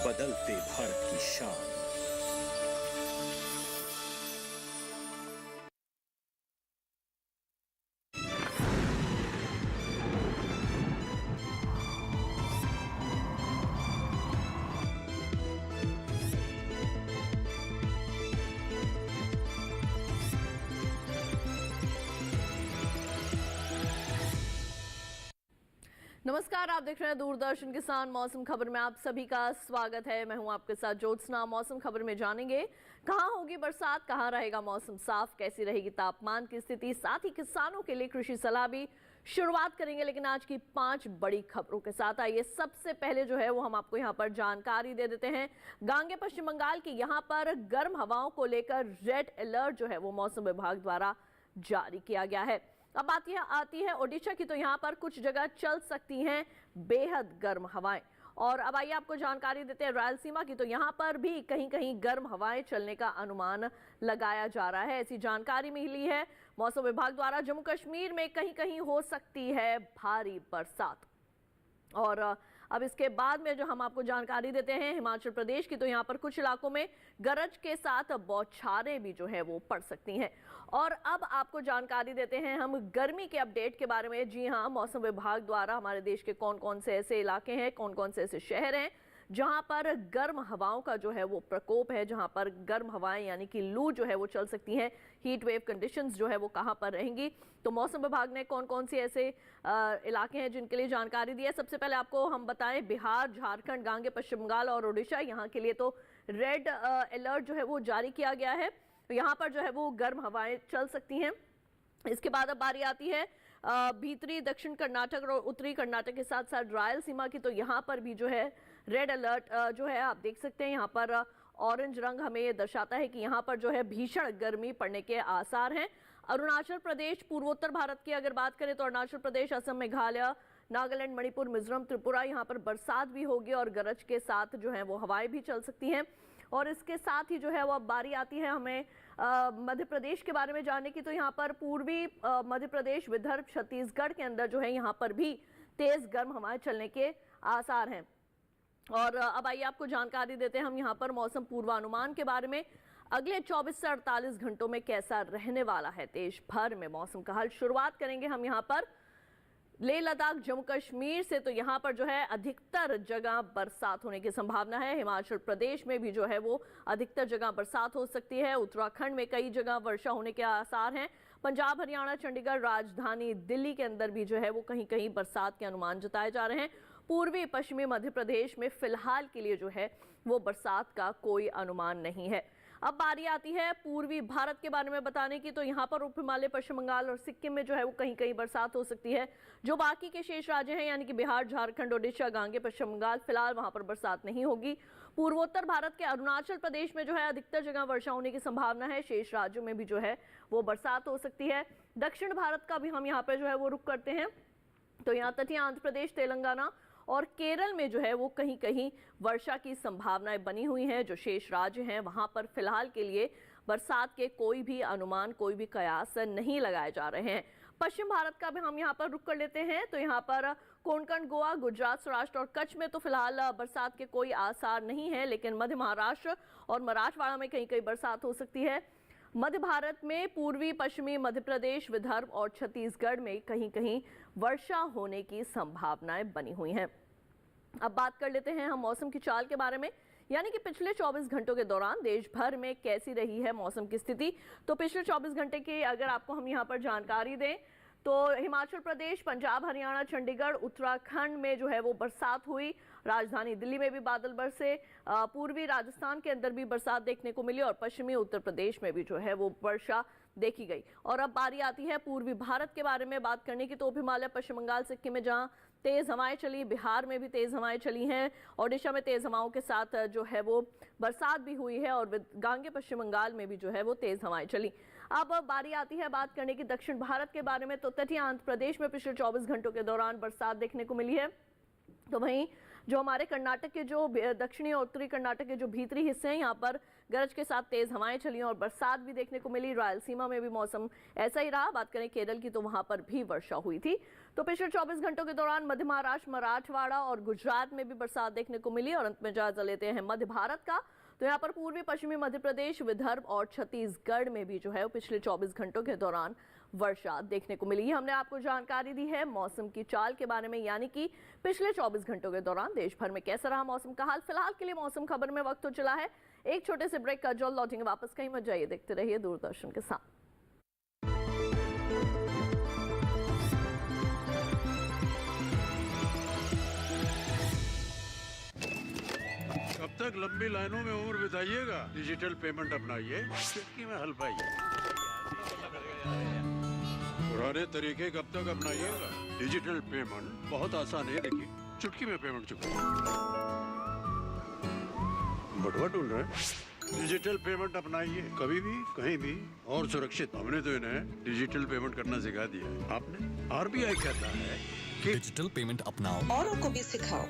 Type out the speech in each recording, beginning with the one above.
बदलते भारत की शान। नमस्कार, आप देख रहे हैं दूरदर्शन किसान मौसम खबर में आप सभी का स्वागत है। मैं हूं आपके साथ ज्योत्सना। मौसम खबर में जानेंगे कहां होगी बरसात, कहां रहेगा मौसम साफ, कैसी रहेगी तापमान की स्थिति, साथ ही किसानों के लिए कृषि सलाह भी। शुरुआत करेंगे लेकिन आज की 5 बड़ी खबरों के साथ। आइए सबसे पहले जो है वो हम आपको यहां पर जानकारी दे देते हैं। गांगे पश्चिम बंगाल की यहां पर गर्म हवाओं को लेकर रेड अलर्ट जो है वो मौसम विभाग द्वारा जारी किया गया है। अब बात यह आती है ओडिशा की, तो यहां पर कुछ जगह चल सकती हैं बेहद गर्म हवाएं। और अब आइए आपको जानकारी देते हैं रायलसीमा की, तो यहां पर भी कहीं कहीं गर्म हवाएं चलने का अनुमान लगाया जा रहा है। ऐसी जानकारी मिली है मौसम विभाग द्वारा। जम्मू कश्मीर में कहीं कहीं हो सकती है भारी बरसात। और अब इसके बाद में जो हम आपको जानकारी देते हैं हिमाचल प्रदेश की, तो यहाँ पर कुछ इलाकों में गरज के साथ बौछारें भी जो है वो पड़ सकती हैं। और अब आपको जानकारी देते हैं हम गर्मी के अपडेट के बारे में। जी हाँ, मौसम विभाग द्वारा हमारे देश के कौन कौन से ऐसे इलाके हैं, कौन कौन से ऐसे शहर हैं जहां पर गर्म हवाओं का जो है वो प्रकोप है, जहां पर गर्म हवाएं यानी कि लू जो है वो चल सकती हैं, हीट वेव कंडीशंस जो है वो कहां पर रहेंगी। तो मौसम विभाग ने कौन कौन से ऐसे इलाके हैं जिनके लिए जानकारी दी है। सबसे पहले आपको हम बताएं बिहार, झारखंड, गांगे पश्चिम बंगाल और ओडिशा, यहाँ के लिए तो रेड अलर्ट जो है वो जारी किया गया है। तो यहाँ पर जो है वो गर्म हवाएं चल सकती हैं। इसके बाद अब बारी आती है भीतरी दक्षिण कर्नाटक और उत्तरी कर्नाटक के साथ साथ रायलसीमा की, तो यहाँ पर भी जो है रेड अलर्ट जो है आप देख सकते हैं। यहाँ पर ऑरेंज रंग हमें ये दर्शाता है कि यहाँ पर जो है भीषण गर्मी पड़ने के आसार हैं। अरुणाचल प्रदेश, पूर्वोत्तर भारत की अगर बात करें तो अरुणाचल प्रदेश, असम, मेघालय, नागालैंड, मणिपुर, मिजोरम, त्रिपुरा, यहाँ पर बरसात भी होगी और गरज के साथ जो है वो हवाएं भी चल सकती हैं। और इसके साथ ही जो है वो अब बारी आती है हमें मध्य प्रदेश के बारे में जानने की, तो यहाँ पर पूर्वी मध्य प्रदेश, विदर्भ, छत्तीसगढ़ के अंदर जो है यहाँ पर भी तेज गर्म हवाएं चलने के आसार हैं। और अब आइए आपको जानकारी देते हैं हम यहाँ पर मौसम पूर्वानुमान के बारे में। अगले 24 से 48 घंटों में कैसा रहने वाला है देश भर में मौसम का हाल। शुरुआत करेंगे हम यहाँ पर लेह लद्दाख, जम्मू कश्मीर से, तो यहाँ पर जो है अधिकतर जगह बरसात होने की संभावना है। हिमाचल प्रदेश में भी जो है वो अधिकतर जगह बरसात हो सकती है। उत्तराखंड में कई जगह वर्षा होने के आसार हैं। पंजाब, हरियाणा, चंडीगढ़, राजधानी दिल्ली के अंदर भी जो है वो कहीं कहीं बरसात के अनुमान जताए जा रहे हैं। पूर्वी पश्चिमी मध्य प्रदेश में फिलहाल के लिए जो है वो बरसात का कोई अनुमान नहीं है। अब बारी आती है पूर्वी भारत के बारे में बताने की, तो यहाँ पर उप हिमालय, पश्चिम बंगाल और सिक्किम में जो है वो कहीं कहीं बरसात हो सकती है। जो बाकी के शेष राज्य हैं यानी कि बिहार, झारखंड, ओडिशा, गांगे पश्चिम बंगाल, फिलहाल वहां पर बरसात नहीं होगी। पूर्वोत्तर भारत के अरुणाचल प्रदेश में जो है अधिकतर जगह वर्षा होने की संभावना है। शेष राज्यों में भी जो है वो बरसात हो सकती है। दक्षिण भारत का भी हम यहाँ पर जो है वो रुख करते हैं, तो यहाँ तटीय आंध्र प्रदेश, तेलंगाना और केरल में जो है वो कहीं कहीं वर्षा की संभावनाएं बनी हुई हैं। जो शेष राज्य हैं वहां पर फिलहाल के लिए बरसात के कोई भी अनुमान, कोई भी कयास नहीं लगाए जा रहे हैं। पश्चिम भारत का भी हम यहाँ पर रुख कर लेते हैं, तो यहाँ पर कोंकण, गोवा, गुजरात, सौराष्ट्र और कच्छ में तो फिलहाल बरसात के कोई आसार नहीं है, लेकिन मध्य महाराष्ट्र और मराठवाड़ा में कहीं कहीं बरसात हो सकती है। मध्य भारत में पूर्वी पश्चिमी मध्य प्रदेश, विदर्भ और छत्तीसगढ़ में कहीं कहीं वर्षा होने की संभावनाएं बनी हुई हैं। अब बात कर लेते हैं हम मौसम की चाल के बारे में, यानी कि पिछले 24 घंटों के दौरान देश भर में कैसी रही है मौसम की स्थिति। तो पिछले 24 घंटे की अगर आपको हम यहाँ पर जानकारी दें तो हिमाचल प्रदेश, पंजाब, हरियाणा, चंडीगढ़, उत्तराखंड में जो है वो बरसात हुई। राजधानी दिल्ली में भी बादल बरसे। पूर्वी राजस्थान के अंदर भी बरसात देखने को मिली और पश्चिमी उत्तर प्रदेश में भी जो है वो वर्षा देखी गई। और अब बारी आती है पूर्वी भारत के बारे में बात करने की, तो उप हिमालय, पश्चिम बंगाल, सिक्किम में जहां तेज हवाएं चली, बिहार में भी तेज हवाएं चली हैं, ओडिशा में तेज हवाओं के साथ जो है वो बरसात भी हुई है और गांगे पश्चिम बंगाल में भी जो है वो तेज हवाएं चली। अब बारी आती है बात करने की दक्षिण भारत के बारे में, तो तटीय आंध्र प्रदेश में पिछले 24 घंटों के दौरान बरसात देखने को मिली है। तो वहीं जो हमारे कर्नाटक के जो दक्षिणी और उत्तरी कर्नाटक के जो भीतरी हिस्से हैं, यहाँ पर गरज के साथ तेज हवाएं चली और बरसात भी देखने को मिली। रायलसीमा में भी मौसम ऐसा ही रहा। बात करें केरल की तो वहां पर भी वर्षा हुई थी। तो पिछले 24 घंटों के दौरान मध्य महाराष्ट्र, मराठवाड़ा और गुजरात में भी बरसात देखने को मिली। और अंत में जायजा लेते हैं मध्य भारत का। तो यहाँ पर पूर्वी पश्चिमी मध्य प्रदेश, विदर्भ और छत्तीसगढ़ में भी जो है वो पिछले 24 घंटों के दौरान वर्षा देखने को मिली। हमने आपको जानकारी दी है मौसम की चाल के बारे में, यानी कि पिछले 24 घंटों के दौरान देश भर में कैसा रहा मौसम का हाल। फिलहाल के लिए मौसम खबर में वक्त हो चला है एक छोटे से ब्रेक का। जल्द लौटेंगे वापस, कहीं मत जाइए, देखते रहिए दूरदर्शन के साथ। कब तक लंबी लाइनों में उम्र बिताइएगा? डिजिटल पेमेंट अपनाइए, चुटकी में हल पाइए। पुराने तरीके कब तक अपनाइएगा? डिजिटल पेमेंट बहुत आसान है, देखिए चुटकी में पेमेंट चुकाइए। बटुआ ढूंढ रहे हैं? डिजिटल पेमेंट अपनाइए, कभी भी कहीं भी और सुरक्षित। हमने तो इन्हें डिजिटल पेमेंट करना सिखा दिया। आपने? आरबीआई कहता है कि डिजिटल पेमेंट अपनाओ, औरों को भी सिखाओ।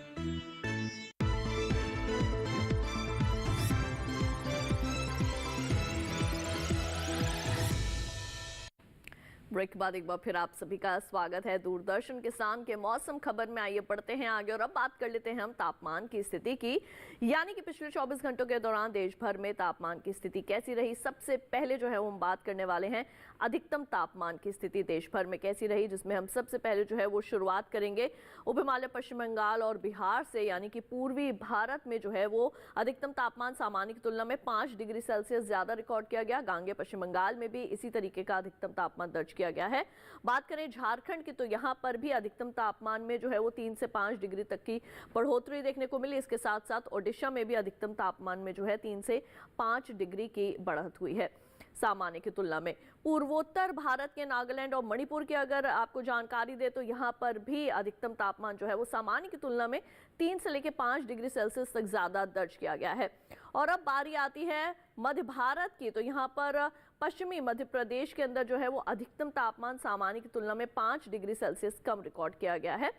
ब्रेक के बाद एक बार फिर आप सभी का स्वागत है दूरदर्शन किसान के मौसम खबर में। आइए बढ़ते हैं आगे और अब बात कर लेते हैं हम तापमान की स्थिति की, यानी कि पिछले 24 घंटों के दौरान देश भर में तापमान की स्थिति कैसी रही। सबसे पहले जो है वो हम बात करने वाले हैं अधिकतम तापमान की स्थिति देश भर में कैसी रही, जिसमें हम सबसे पहले जो है वो शुरुआत करेंगे उप हिमालय, पश्चिम बंगाल और बिहार से, यानी कि पूर्वी भारत में जो है वो अधिकतम तापमान सामान्य की तुलना में 5 डिग्री सेल्सियस ज्यादा रिकॉर्ड किया गया। गांगे पश्चिम बंगाल में भी इसी तरीके का अधिकतम तापमान दर्ज किया गया है। बात करें झारखंड की तो यहाँ पर भी अधिकतम तापमान में जो है वो 3 से 5 डिग्री तक की बढ़ोतरी देखने को मिली। इसके साथ साथ ओडिशा में भी अधिकतम तापमान में जो है 3 से 5 डिग्री की बढ़त हुई है सामान्य की तुलना में। पूर्वोत्तर भारत के नागालैंड और मणिपुर की अगर आपको जानकारी दे तो यहाँ पर भी अधिकतम तापमान जो है वो सामान्य की तुलना में 3 से लेकर 5 डिग्री सेल्सियस तक ज्यादा दर्ज किया गया है। और अब बारी आती है मध्य भारत की, तो यहाँ पर पश्चिमी मध्य प्रदेश के अंदर जो है वो अधिकतम तापमान सामान्य की तुलना में 5 डिग्री सेल्सियस कम रिकॉर्ड किया गया है।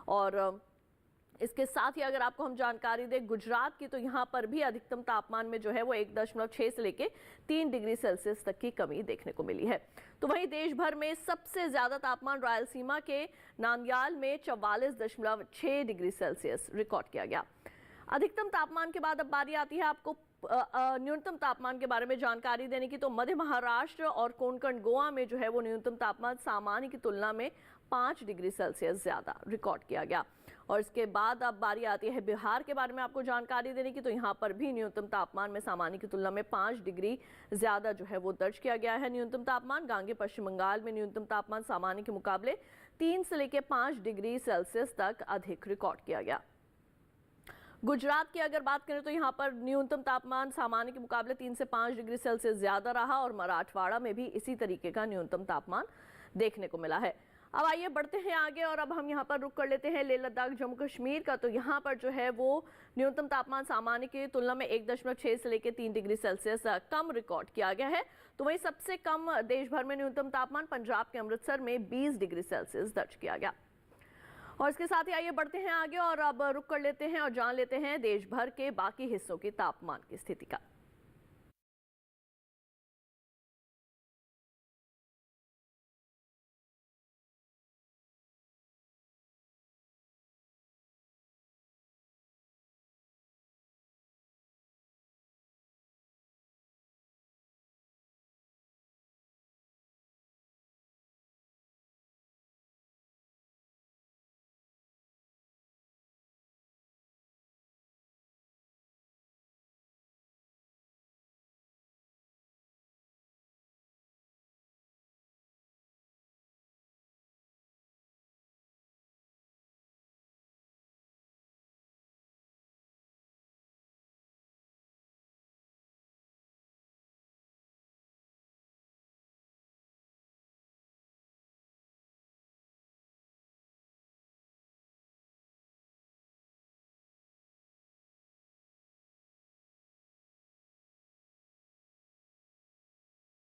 और इसके साथ ही अगर आपको हम जानकारी दें गुजरात की, तो यहाँ पर भी अधिकतम तापमान में जो है वो 1.6 से लेके 3 डिग्री सेल्सियस तक की कमी देखने को मिली है। तो वहीं देश भर में सबसे ज्यादा तापमान रायलसीमा के नांदयाल में 44.6 डिग्री सेल्सियस रिकॉर्ड किया गया। अधिकतम तापमान के बाद अब बारी आती है आपको न्यूनतम तापमान के बारे में जानकारी देने की। तो मध्य महाराष्ट्र और कोंकण गोवा में जो है वो न्यूनतम तापमान सामान्य की तुलना में 5 डिग्री सेल्सियस ज्यादा रिकॉर्ड किया गया। और इसके बाद अब बारी आती है बिहार के बारे में आपको जानकारी देने की, तो यहाँ पर भी न्यूनतम तापमान में सामान्य की तुलना में 5 डिग्री ज्यादा जो है वो दर्ज किया गया है न्यूनतम तापमान। गांगे पश्चिम बंगाल में न्यूनतम तापमान सामान्य के मुकाबले 3 से लेकर 5 डिग्री सेल्सियस तक अधिक रिकॉर्ड किया गया। गुजरात की अगर बात करें तो यहाँ पर न्यूनतम तापमान सामान्य के मुकाबले 3 से 5 डिग्री सेल्सियस ज्यादा रहा और मराठवाड़ा में भी इसी तरीके का न्यूनतम तापमान देखने को मिला है। अब आइए बढ़ते हैं आगे और अब हम यहाँ पर रुक कर लेते हैं लेह लद्दाख जम्मू कश्मीर का। तो यहाँ पर जो है वो न्यूनतम तापमान सामान्य की तुलना में 1.6 से लेकर 3 डिग्री सेल्सियस कम रिकॉर्ड किया गया है। तो वहीं सबसे कम देश भर में न्यूनतम तापमान पंजाब के अमृतसर में 20 डिग्री सेल्सियस दर्ज किया गया। और इसके साथ ही आइए बढ़ते हैं आगे और अब रुक कर लेते हैं और जान लेते हैं देश भर के बाकी हिस्सों की तापमान की स्थिति का।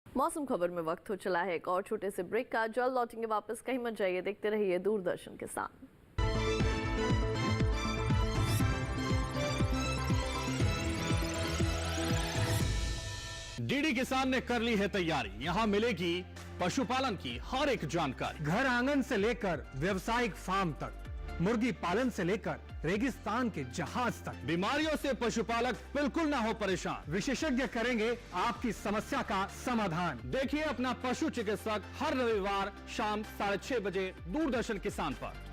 मौसम खबर में वक्त हो चला है एक और छोटे से ब्रेक का। जल्द लौटेंगे वापस, कहीं मत जाइए, देखते रहिए दूरदर्शन के साथ। डीडी किसान ने कर ली है तैयारी। यहाँ मिलेगी पशुपालन की हर एक जानकारी। घर आंगन से लेकर व्यवसायिक फार्म तक, मुर्गी पालन से लेकर रेगिस्तान के जहाज तक, बीमारियों से पशुपालक बिल्कुल ना हो परेशान। विशेषज्ञ करेंगे आपकी समस्या का समाधान। देखिए अपना पशु चिकित्सक हर रविवार शाम 6:30 बजे दूरदर्शन किसान पर।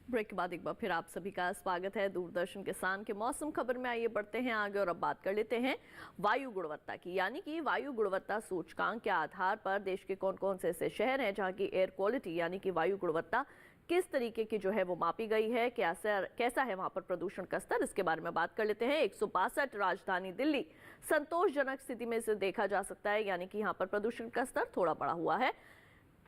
ब्रेक के बाद एक बार फिर आप सभी का स्वागत है दूरदर्शन किसान के मौसम खबर में। आइए बढ़ते हैं आगे और अब बात कर लेते हैं वायु गुणवत्ता की, यानी कि वायु गुणवत्ता सूचकांक के आधार पर देश के कौन कौन से ऐसे शहर हैं जहां की एयर क्वालिटी यानी कि वायु गुणवत्ता किस तरीके की जो है वो मापी गई है, कैसा है वहां पर प्रदूषण का स्तर, इसके बारे में बात कर लेते हैं। 162 राजधानी दिल्ली संतोषजनक स्थिति में से देखा जा सकता है, यानी कि यहाँ पर प्रदूषण का स्तर थोड़ा बढ़ा हुआ है।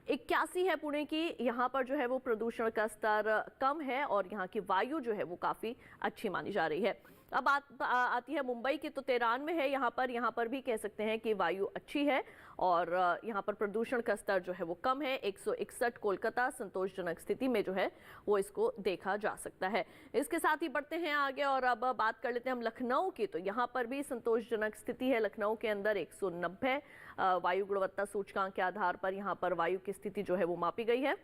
81 है पुणे की, यहाँ पर जो है वो प्रदूषण का स्तर कम है और यहाँ की वायु जो है वो काफी अच्छी मानी जा रही है। अब आती है मुंबई की, तो 93 है यहाँ पर भी कह सकते हैं कि वायु अच्छी है और यहाँ पर प्रदूषण का स्तर जो है वो कम है। 161 कोलकाता संतोषजनक स्थिति में जो है वो इसको देखा जा सकता है। इसके साथ ही बढ़ते हैं आगे और अब बात कर लेते हैं हम लखनऊ की, तो यहाँ पर भी संतोषजनक स्थिति है। लखनऊ के अंदर 190 वायु गुणवत्ता सूचकांक के आधार पर यहाँ पर वायु की स्थिति जो है वो मापी गई है।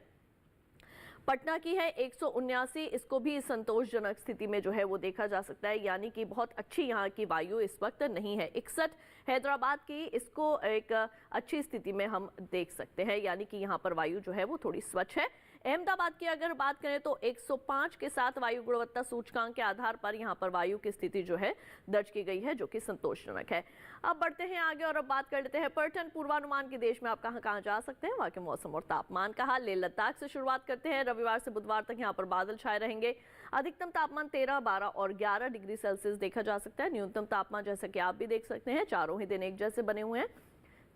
पटना की है 179, इसको भी संतोषजनक स्थिति में जो है वो देखा जा सकता है, यानी कि बहुत अच्छी यहाँ की वायु इस वक्त नहीं है। 61 हैदराबाद की, इसको एक अच्छी स्थिति में हम देख सकते हैं, यानी कि यहाँ पर वायु जो है वो थोड़ी स्वच्छ है। अहमदाबाद की अगर बात करें तो 105 के साथ वायु गुणवत्ता सूचकांक के आधार पर यहाँ पर वायु की स्थिति जो है दर्ज की गई है, जो कि संतोषजनक है। अब बढ़ते हैं आगे और अब बात कर लेते हैं पर्यटन पूर्वानुमान की। देश में आप कहां कहां जा सकते हैं, वहां के मौसम और तापमान का हाल। लेह लद्दाख से शुरुआत करते हैं। रविवार से बुधवार तक यहाँ पर बादल छाए रहेंगे। अधिकतम तापमान 13, 12 और 11 डिग्री सेल्सियस देखा जा सकता है। न्यूनतम तापमान जैसा कि आप भी देख सकते हैं चारों ही दिन एक जैसे बने हुए हैं,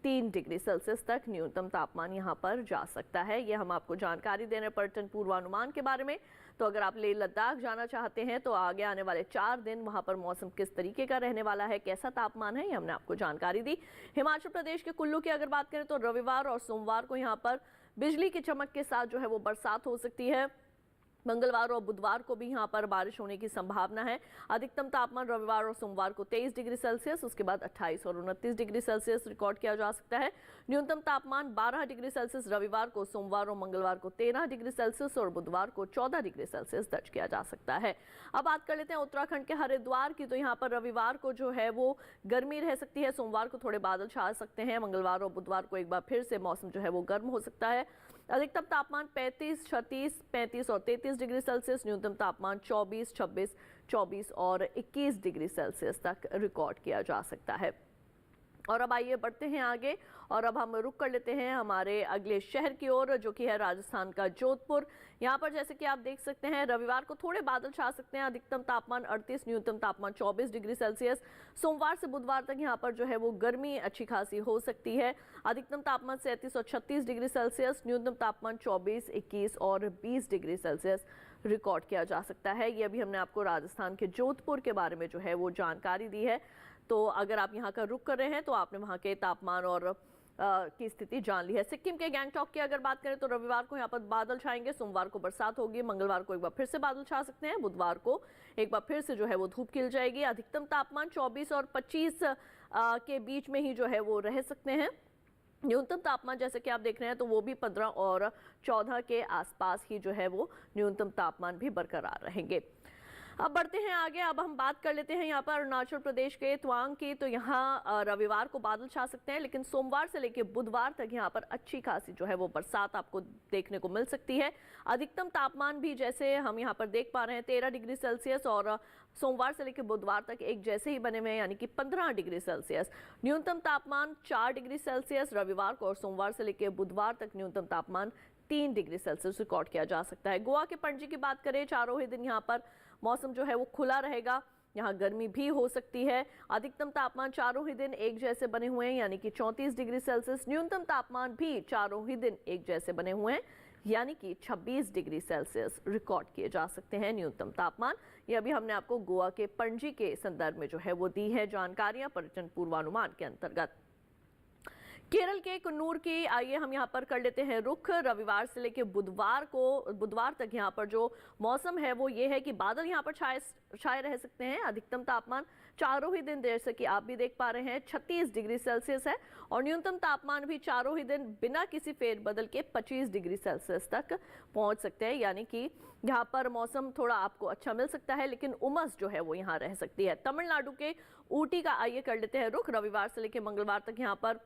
3 डिग्री सेल्सियस तक न्यूनतम तापमान यहाँ पर जा सकता है। ये हम आपको जानकारी दे रहे हैं पर्यटन पूर्वानुमान के बारे में। तो अगर आप लेह लद्दाख जाना चाहते हैं तो आगे आने वाले 4 दिन वहाँ पर मौसम किस तरीके का रहने वाला है, कैसा तापमान है, ये हमने आपको जानकारी दी। हिमाचल प्रदेश के कुल्लू की अगर बात करें तो रविवार और सोमवार को यहाँ पर बिजली की चमक के साथ जो है वो बरसात हो सकती है। मंगलवार और बुधवार को भी यहाँ पर बारिश होने की संभावना है। अधिकतम तापमान रविवार और सोमवार को 23 डिग्री सेल्सियस, उसके बाद 28 और 29 डिग्री सेल्सियस रिकॉर्ड किया जा सकता है। न्यूनतम तापमान 12 डिग्री सेल्सियस रविवार को, सोमवार और मंगलवार को 13 डिग्री सेल्सियस और बुधवार को 14 डिग्री सेल्सियस दर्ज किया जा सकता है। अब बात कर लेते हैं उत्तराखंड के हरिद्वार की, तो यहाँ पर रविवार को जो है वो गर्मी रह सकती है। सोमवार को थोड़े बादल छा सकते हैं। मंगलवार और बुधवार को एक बार फिर से मौसम जो है वो गर्म हो सकता है। अधिकतम तापमान 35, 36, 35 और 33 डिग्री सेल्सियस, न्यूनतम तापमान 24, 26, 24 और 21 डिग्री सेल्सियस तक रिकॉर्ड किया जा सकता है। और अब आइए बढ़ते हैं आगे और अब हम रुक कर लेते हैं हमारे अगले शहर की ओर, जो कि है राजस्थान का जोधपुर। यहाँ पर जैसे कि आप देख सकते हैं रविवार को थोड़े बादल छा सकते हैं। अधिकतम तापमान 38, न्यूनतम तापमान 24 डिग्री सेल्सियस। सोमवार से बुधवार तक यहाँ पर जो है वो गर्मी अच्छी खासी हो सकती है। अधिकतम तापमान 37 और 36 डिग्री सेल्सियस, न्यूनतम तापमान 24, 21 और 20 डिग्री सेल्सियस रिकॉर्ड किया जा सकता है। ये अभी हमने आपको राजस्थान के जोधपुर के बारे में जो है वो जानकारी दी है। तो अगर आप यहाँ का रुख कर रहे हैं तो आपने वहाँ के तापमान और की स्थिति जान ली है। सिक्किम के गैंगटॉक की अगर बात करें तो रविवार को यहाँ पर बादल छाएंगे, सोमवार को बरसात होगी, मंगलवार को एक बार फिर से बादल छा सकते हैं, बुधवार को एक बार फिर से जो है वो धूप खिल जाएगी। अधिकतम तापमान 24 और 25 के बीच में ही जो है वो रह सकते हैं। न्यूनतम तापमान जैसे कि आप देख रहे हैं तो वो भी 15 और 14 के आसपास ही जो है वो न्यूनतम तापमान भी बरकरार रहेंगे। अब बढ़ते हैं आगे। अब हम बात कर लेते हैं यहाँ पर अरुणाचल प्रदेश के तवांग की, तो यहाँ रविवार को बादल छा सकते हैं, लेकिन सोमवार से लेकर बुधवार तक यहाँ पर अच्छी खासी जो है वो बरसात आपको देखने को मिल सकती है। अधिकतम तापमान भी जैसे हम यहाँ पर देख पा रहे हैं 13 डिग्री सेल्सियस और सोमवार से लेकर बुधवार तक एक जैसे ही बने हुए हैं, यानी कि 15 डिग्री सेल्सियस। न्यूनतम तापमान 4 डिग्री सेल्सियस रविवार को और सोमवार से लेकर बुधवार तक न्यूनतम तापमान 3 डिग्री सेल्सियस रिकॉर्ड किया जा सकता है। गोवा के पणजी की बात करें, चारों ही दिन यहाँ पर मौसम जो है वो खुला रहेगा। यहाँ गर्मी भी हो सकती है। अधिकतम तापमान चारों ही दिन एक जैसे बने हुए हैं, यानी कि 34 डिग्री सेल्सियस। न्यूनतम तापमान भी चारों ही दिन एक जैसे बने हुए हैं, यानी कि 26 डिग्री सेल्सियस रिकॉर्ड किए जा सकते हैं न्यूनतम तापमान। ये अभी हमने आपको गोवा के पणजी के संदर्भ में जो है वो दी है जानकारियां पर्यटन पूर्वानुमान के अंतर्गत। केरल के कन्नूर की आइए हम यहाँ पर कर लेते हैं रुख। रविवार से लेकर बुधवार तक यहाँ पर जो मौसम है वो ये है कि बादल यहाँ पर छाए रह सकते हैं। अधिकतम तापमान चारों ही दिन, जैसे कि आप भी देख पा रहे हैं, 36 डिग्री सेल्सियस है और न्यूनतम तापमान भी चारों ही दिन बिना किसी फेरबदल के 25 डिग्री सेल्सियस तक पहुंच सकते हैं। यानी कि यहाँ पर मौसम थोड़ा आपको अच्छा मिल सकता है, लेकिन उमस जो है वो यहाँ रह सकती है। तमिलनाडु के ऊटी का आइए कर लेते हैं रुख। रविवार से लेकर मंगलवार तक यहाँ पर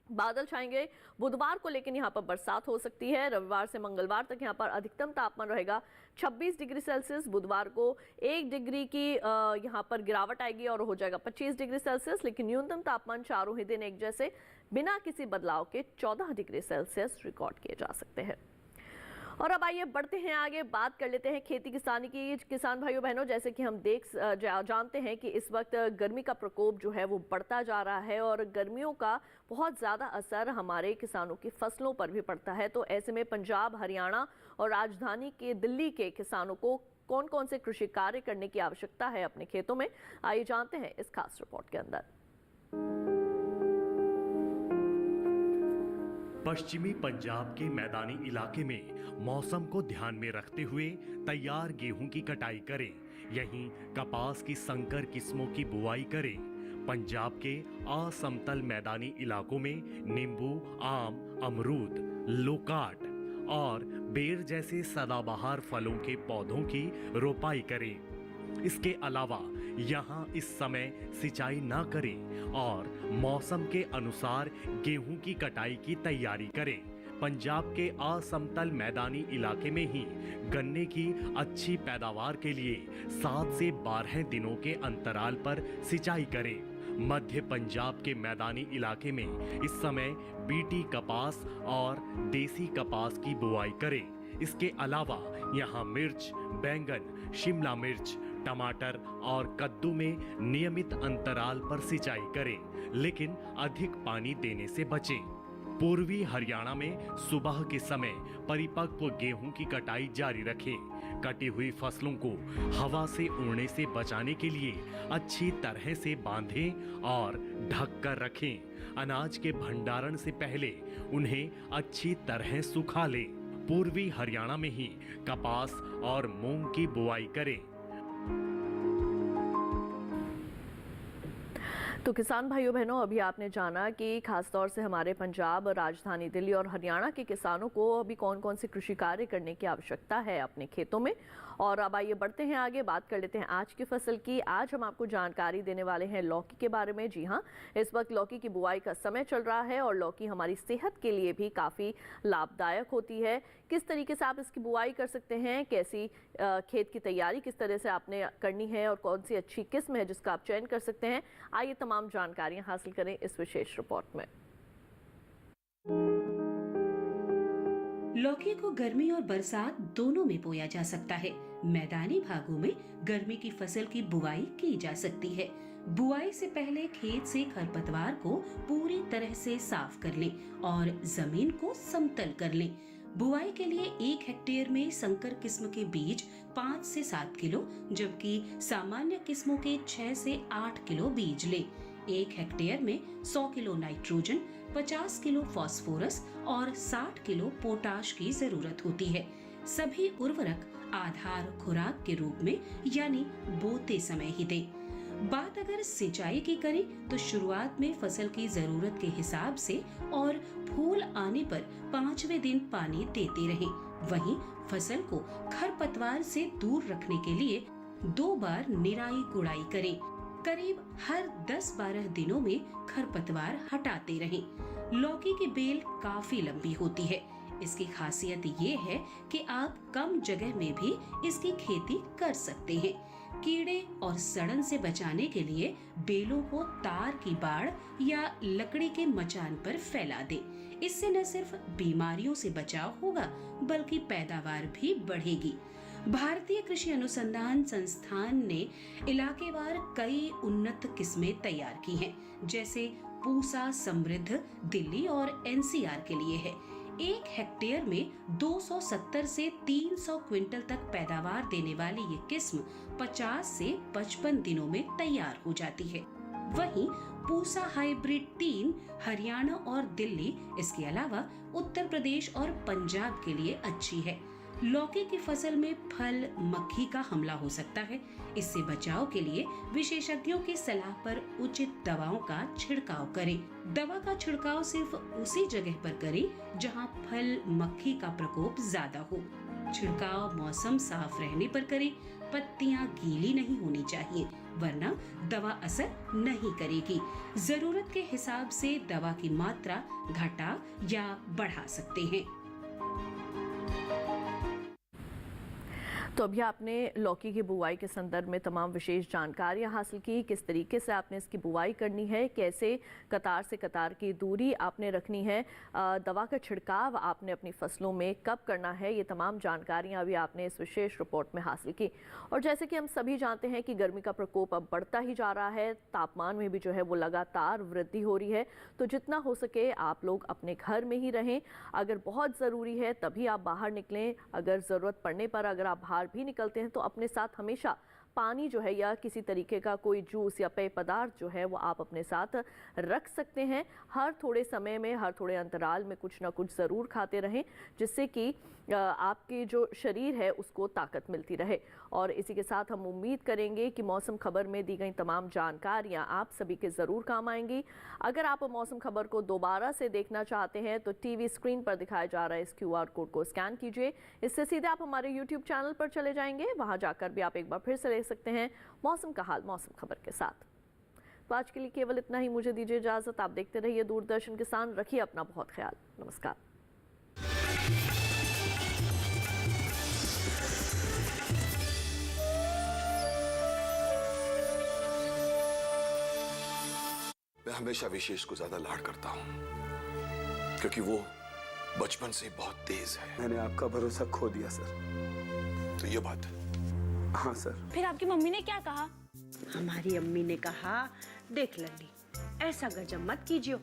बादल छाएंगे। बुधवार को लेकिन यहाँ पर बरसात हो सकती है। रविवार से मंगलवार तक यहाँ पर अधिकतम तापमान रहेगा 26 डिग्री सेल्सियस। बुधवार को 1 डिग्री की यहाँ पर गिरावट आएगी और हो जाएगा 25 डिग्री सेल्सियस, लेकिन न्यूनतम तापमान चारों ही दिन एक जैसे बिना किसी बदलाव के 14 डिग्री सेल्सियस रिकॉर्ड किए जा सकते हैं। और अब आइए बढ़ते हैं आगे, बात कर लेते हैं खेती किसानी की। किसान भाइयों बहनों, जैसे कि हम जानते हैं कि इस वक्त गर्मी का प्रकोप जो है वो बढ़ता जा रहा है और गर्मियों का बहुत ज़्यादा असर हमारे किसानों की फसलों पर भी पड़ता है। तो ऐसे में पंजाब, हरियाणा और राजधानी के दिल्ली के किसानों को कौन कौन से कृषि कार्य करने की आवश्यकता है अपने खेतों में, आइए जानते हैं इस खास रिपोर्ट के अंदर। पश्चिमी पंजाब के मैदानी इलाके में मौसम को ध्यान में रखते हुए तैयार गेहूं की कटाई करें। यहीं कपास की संकर किस्मों की बुआई करें। पंजाब के असमतल मैदानी इलाकों में नींबू, आम, अमरूद, लोकाट और बेर जैसे सदाबहार फलों के पौधों की रोपाई करें। इसके अलावा यहाँ इस समय सिंचाई न करें और मौसम के अनुसार गेहूं की कटाई की तैयारी करें। पंजाब के असमतल मैदानी इलाके में ही गन्ने की अच्छी पैदावार के लिए 7 से 12 दिनों के अंतराल पर सिंचाई करें। मध्य पंजाब के मैदानी इलाके में इस समय बीटी कपास और देसी कपास की बुआई करें। इसके अलावा यहाँ मिर्च, बैंगन, शिमला मिर्च, टमाटर और कद्दू में नियमित अंतराल पर सिंचाई करें, लेकिन अधिक पानी देने से बचें। पूर्वी हरियाणा में सुबह के समय परिपक्व गेहूं की कटाई जारी रखें। कटी हुई फसलों को हवा से उड़ने से बचाने के लिए अच्छी तरह से बांधें और ढक कर रखें। अनाज के भंडारण से पहले उन्हें अच्छी तरह सुखा लें। पूर्वी हरियाणा में ही कपास और मूंग की बुआई करें। तो किसान भाइयों बहनों, अभी आपने जाना कि खासतौर से हमारे पंजाब, राजधानी दिल्ली और हरियाणा के किसानों को अभी कौन कौन से कृषि कार्य करने की आवश्यकता है अपने खेतों में। और अब आइए बढ़ते हैं आगे, बात कर लेते हैं आज की फसल की। आज हम आपको जानकारी देने वाले हैं लौकी के बारे में। जी हाँ, इस वक्त लौकी की बुआई का समय चल रहा है और लौकी हमारी सेहत के लिए भी काफ़ी लाभदायक होती है। किस तरीके से आप इसकी बुआई कर सकते हैं, कैसी खेत की तैयारी किस तरह से आपने करनी है और कौन सी अच्छी किस्म है जिसका आप चयन कर सकते हैं, आइए तमाम जानकारियां हासिल करें इस विशेष रिपोर्ट में। लौकी को गर्मी और बरसात दोनों में बोया जा सकता है। मैदानी भागों में गर्मी की फसल की बुआई की जा सकती है। बुआई से पहले खेत से खरपतवार को पूरी तरह से साफ कर लें और जमीन को समतल कर लें। बुआई के लिए 1 हेक्टेयर में संकर किस्म के बीज 5 से 7 किलो, जबकि सामान्य किस्मों के 6 से 8 किलो बीज लें। 1 हेक्टेयर में 100 किलो नाइट्रोजन, 50 किलो फास्फोरस और 60 किलो पोटाश की जरूरत होती है। सभी उर्वरक आधार खुराक के रूप में यानी बोते समय ही दें। बात अगर सिंचाई की करें तो शुरुआत में फसल की जरूरत के हिसाब से और फूल आने पर 5वें दिन पानी देते रहें। वहीं फसल को खरपतवार से दूर रखने के लिए 2 बार निराई गुड़ाई करें। करीब हर 10-12 दिनों में खरपतवार हटाते रहें। लौकी की बेल काफी लंबी होती है। इसकी खासियत ये है कि आप कम जगह में भी इसकी खेती कर सकते हैं। कीड़े और सड़न से बचाने के लिए बेलों को तार की बाड़ या लकड़ी के मचान पर फैला दें। इससे न सिर्फ बीमारियों से बचाव होगा बल्कि पैदावार भी बढ़ेगी। भारतीय कृषि अनुसंधान संस्थान ने इलाकेवार कई उन्नत किस्में तैयार की हैं, जैसे पूसा समृद्ध दिल्ली और एनसीआर के लिए है। 1 हेक्टेयर में 270 से 300 क्विंटल तक पैदावार देने वाली ये किस्म 50 से 55 दिनों में तैयार हो जाती है। वहीं पूसा हाइब्रिड 3 हरियाणा और दिल्ली, इसके अलावा उत्तर प्रदेश और पंजाब के लिए अच्छी है। लौकी की फसल में फल मक्खी का हमला हो सकता है। इससे बचाव के लिए विशेषज्ञों की सलाह पर उचित दवाओं का छिड़काव करें। दवा का छिड़काव सिर्फ उसी जगह पर करें जहां फल मक्खी का प्रकोप ज्यादा हो। छिड़काव मौसम साफ रहने पर करें। पत्तियां गीली नहीं होनी चाहिए, वरना दवा असर नहीं करेगी। जरूरत के हिसाब से दवा की मात्रा घटा या बढ़ा सकते हैं। तो अभी आपने लौकी की बुवाई के संदर्भ में तमाम विशेष जानकारियां हासिल की, किस तरीके से आपने इसकी बुवाई करनी है, कैसे कतार से कतार की दूरी आपने रखनी है, दवा का छिड़काव आपने अपनी फसलों में कब करना है, ये तमाम जानकारियां अभी आपने इस विशेष रिपोर्ट में हासिल की। और जैसे कि हम सभी जानते हैं कि गर्मी का प्रकोप अब बढ़ता ही जा रहा है, तापमान में भी जो है वो लगातार वृद्धि हो रही है। तो जितना हो सके आप लोग अपने घर में ही रहें। अगर बहुत ज़रूरी है तभी आप बाहर निकलें। अगर ज़रूरत पड़ने पर अगर आप बाहर भी निकलते हैं तो अपने साथ हमेशा पानी जो है या किसी तरीके का कोई जूस या पेय पदार्थ जो है वो आप अपने साथ रख सकते हैं। हर थोड़े समय में, हर थोड़े अंतराल में कुछ ना कुछ ज़रूर खाते रहें, जिससे कि आपके जो शरीर है उसको ताकत मिलती रहे। और इसी के साथ हम उम्मीद करेंगे कि मौसम खबर में दी गई तमाम जानकारियां आप सभी के ज़रूर काम आएंगी। अगर आप मौसम खबर को दोबारा से देखना चाहते हैं तो टीवी स्क्रीन पर दिखाया जा रहा है इस QR कोड को स्कैन कीजिए। इससे सीधे आप हमारे YouTube चैनल पर चले जाएंगे, वहां जाकर भी आप एक बार फिर से ले सकते हैं मौसम का हाल मौसम खबर के साथ। तो आज के लिए केवल इतना ही, मुझे दीजिए इजाज़त। आप देखते रहिए दूरदर्शन किसान, रखिए अपना बहुत ख्याल। नमस्कार। मैं हमेशा विशेष को ज्यादा लाड करता हूं क्योंकि वो बचपन से बहुत तेज है। मैंने आपका भरोसा खो दिया सर। तो ये बात है। हाँ सर। फिर आपकी मम्मी ने क्या कहा? हमारी अम्मी ने कहा, देख लल्ली, ऐसा गजब मत कीजियो,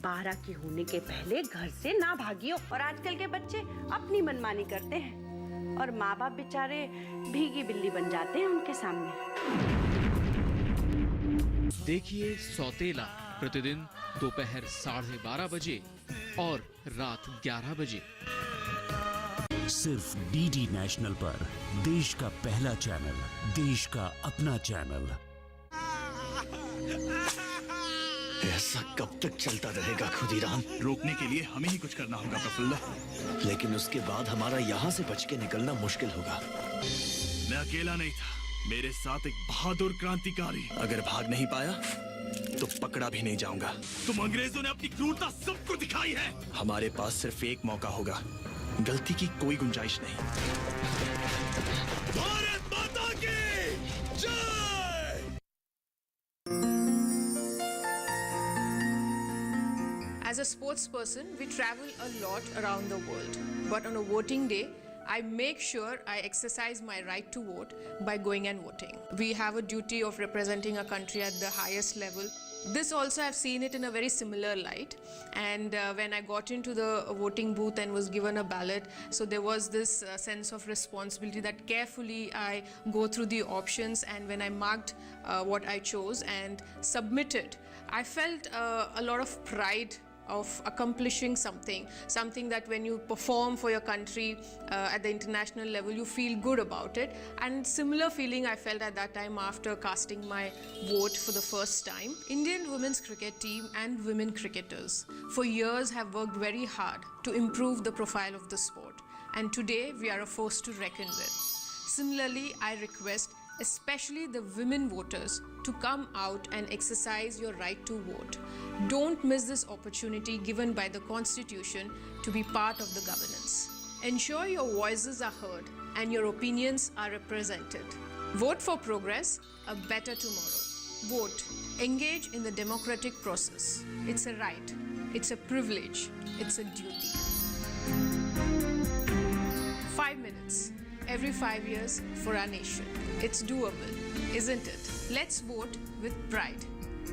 12 की होने के पहले घर से ना भागियो। और आजकल के बच्चे अपनी मनमानी करते हैं और माँ बाप बेचारे भीगी बिल्ली बन जाते हैं उनके सामने। देखिए सौतेला प्रतिदिन दोपहर 12:30 बजे और रात 11 बजे सिर्फ डीडी नेशनल पर, देश का पहला चैनल, देश का अपना चैनल। ऐसा कब तक चलता रहेगा खुदीराम? रोकने के लिए हमें ही कुछ करना होगा प्रफुल्ल। लेकिन उसके बाद हमारा यहाँ से बच के निकलना मुश्किल होगा। मैं अकेला नहीं था, मेरे साथ एक बहादुर क्रांतिकारी। अगर भाग नहीं पाया तो पकड़ा भी नहीं जाऊंगा। तुम अंग्रेजों ने अपनी क्रूरता सबको दिखाई है। हमारे पास सिर्फ एक मौका होगा, गलती की कोई गुंजाइश नहीं। भारत माता की जय। As a sports person, we travel a lot around the world. But on a voting day, I make sure I exercise my right to vote by going and voting. We have a duty of representing our country at the highest level. This also I've seen it in a very similar light, and when I got into the voting booth and was given a ballot, so there was this sense of responsibility that carefully I go through the options, and when I marked what I chose and submitted, I felt a lot of pride of accomplishing something that when you perform for your country at the international level, you feel good about it. And similar feeling I felt at that time after casting my vote for the first time. Indian women's cricket team and women cricketers for years have worked very hard to improve the profile of the sport, and today we are a force to reckon with. Similarly, I request especially the women voters to come out and exercise your right to vote. Don't miss this opportunity given by the Constitution to be part of the governance. Ensure your voices are heard and your opinions are represented. Vote for progress, a better tomorrow. Vote. Engage in the democratic process. It's a right. It's a privilege. It's a duty. 5 minutes. Every 5 years for our nation. It's doable, isn't it? Let's vote with pride.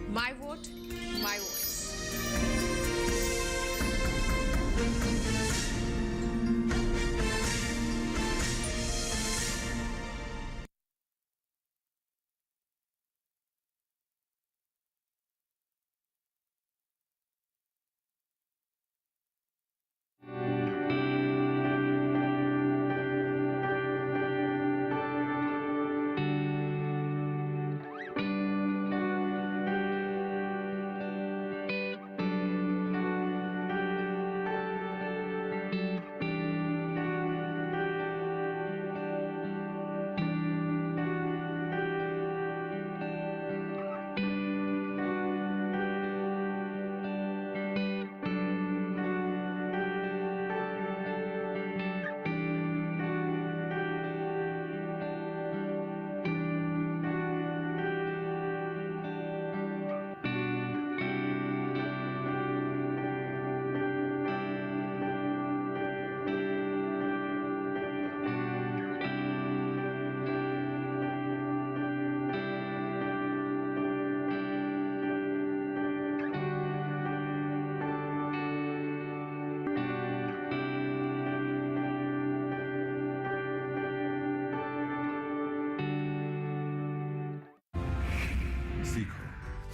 My vote, my voice.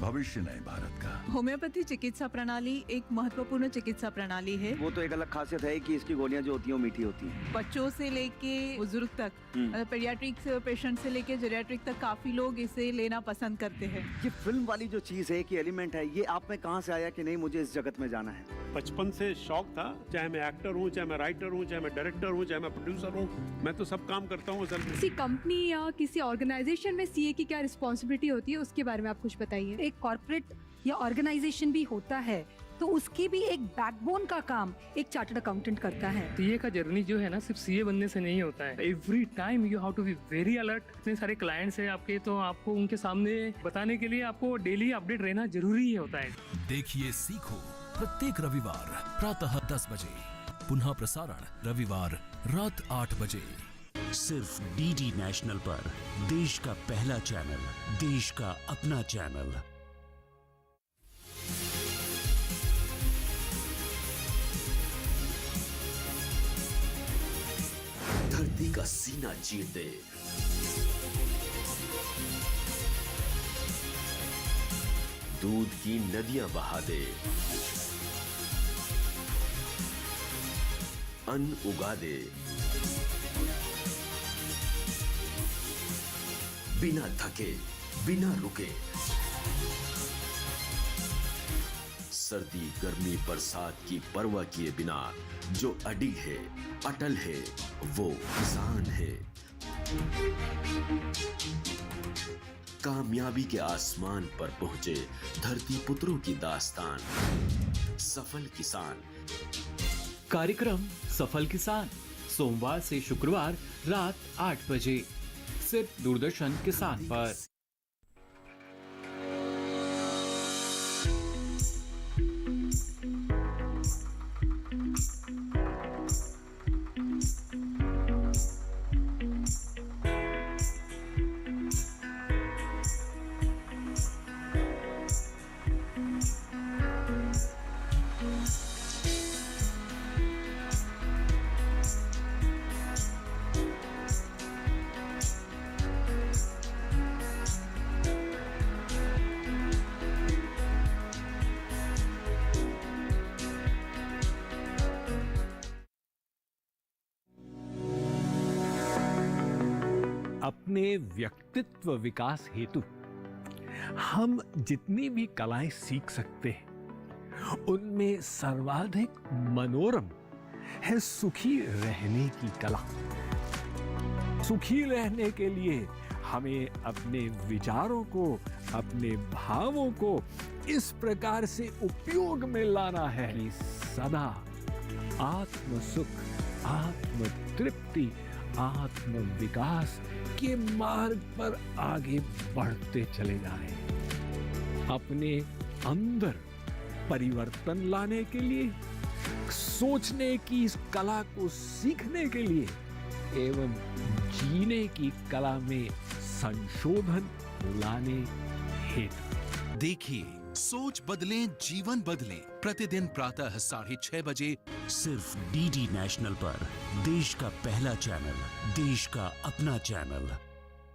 भविष्य नहीं भारत का। Homeopathy चिकित्सा प्रणाली एक महत्वपूर्ण चिकित्सा प्रणाली है। वो तो एक अलग खासियत है कि इसकी गोलियां जो होती हैं मीठी होती हैं। बच्चों से लेके बुजुर्ग तक, पेडियाट्रिक पेशेंट से लेके जेरियाट्रिक तक काफी लोग इसे लेना पसंद करते हैं। ये फिल्म वाली जो चीज है कि एलिमेंट है, ये आप में कहाँ से आया कि नहीं मुझे इस जगत में जाना है? बचपन से शौक था, चाहे मैं एक्टर हूँ, चाहे मैं राइटर हूँ, चाहे मैं डायरेक्टर हूँ, चाहे मैं प्रोड्यूसर हूँ, मैं तो सब काम करता हूँ असल में। किसी कंपनी या किसी ऑर्गेनाइजेशन में सीए की क्या रिस्पॉन्सिबिलिटी होती है, उसके बारे में आप कुछ बताइए। एक कॉर्पोरेट या ऑर्गेनाइजेशन भी होता है तो उसकी भी एक बैकबोन का काम एक चार्टर्ड अकाउंटेंट करता है। सीए का जर्नी जो है ना सिर्फ सीए बनने से नहीं होता है। Every time you have to be very alert. इतने सारे क्लाइंट्स हैं आपके, तो आपको उनके सामने बताने के लिए आपको डेली अपडेट रहना जरूरी होता है। देखिए सीखो प्रत्येक रविवार प्रातः 10 बजे, पुनः प्रसारण रविवार रात 8 बजे, सिर्फ डीडी नेशनल पर। देश का पहला चैनल, देश का अपना चैनल। धरती का सीना चीर दे, दूध की नदियां बहा दे, अन्न उगा दे, बिना थके बिना रुके, सर्दी गर्मी बरसात की परवाह किए बिना जो अडिग है, अटल है, वो किसान है। कामयाबी के आसमान पर पहुंचे धरती पुत्रों की दास्तान, सफल किसान। कार्यक्रम सफल किसान सोमवार से शुक्रवार रात 8 बजे, सिर्फ दूरदर्शन किसान पर। अपने व्यक्तित्व विकास हेतु हम जितनी भी कलाएं सीख सकते हैं, उनमें सर्वाधिक मनोरम है सुखी रहने की कला। सुखी रहने के लिए हमें अपने विचारों को, अपने भावों को इस प्रकार से उपयोग में लाना है कि सदा आत्म सुख, आत्म तृप्ति, आत्म विकास के मार्ग पर आगे बढ़ते चले जाएं। अपने अंदर परिवर्तन लाने के लिए, सोचने की इस कला को सीखने के लिए एवं जीने की कला में संशोधन लाने हेतु। देखिए सोच बदलें, जीवन बदलें, प्रतिदिन प्रातः 6:30 बजे, सिर्फ डीडी नेशनल पर। देश का पहला चैनल, देश का अपना चैनल।